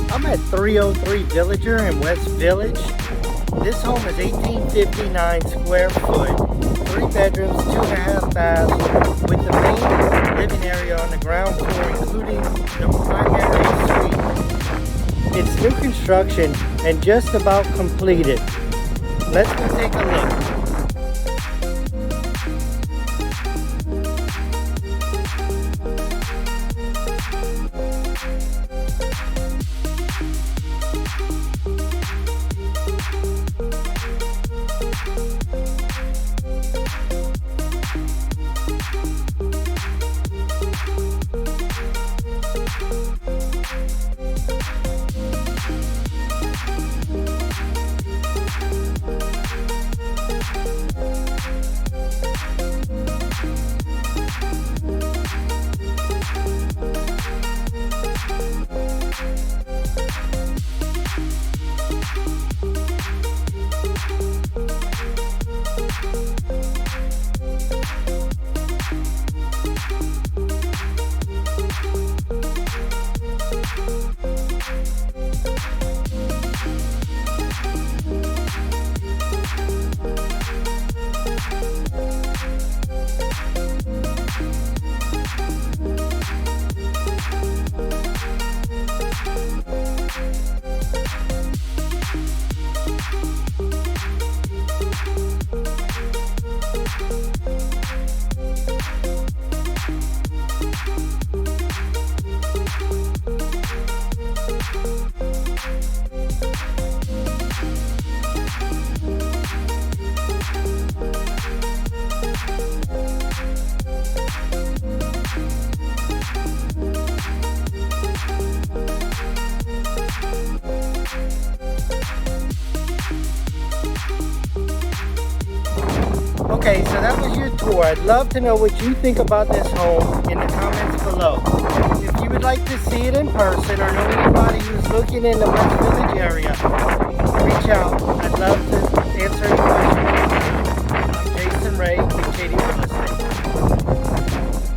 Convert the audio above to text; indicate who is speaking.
Speaker 1: I'm at 303 Villager in West Village. This home is 1859 square foot, 3 bedrooms, 2.5 baths, with the main living area on the ground floor, including the primary suite. It's new construction and just about completed. Let's go take a look. Okay, so that was your tour. I'd love to know what you think about this home in the comments below. If you would like to see it in person or know anybody who's looking in the West Village area, reach out.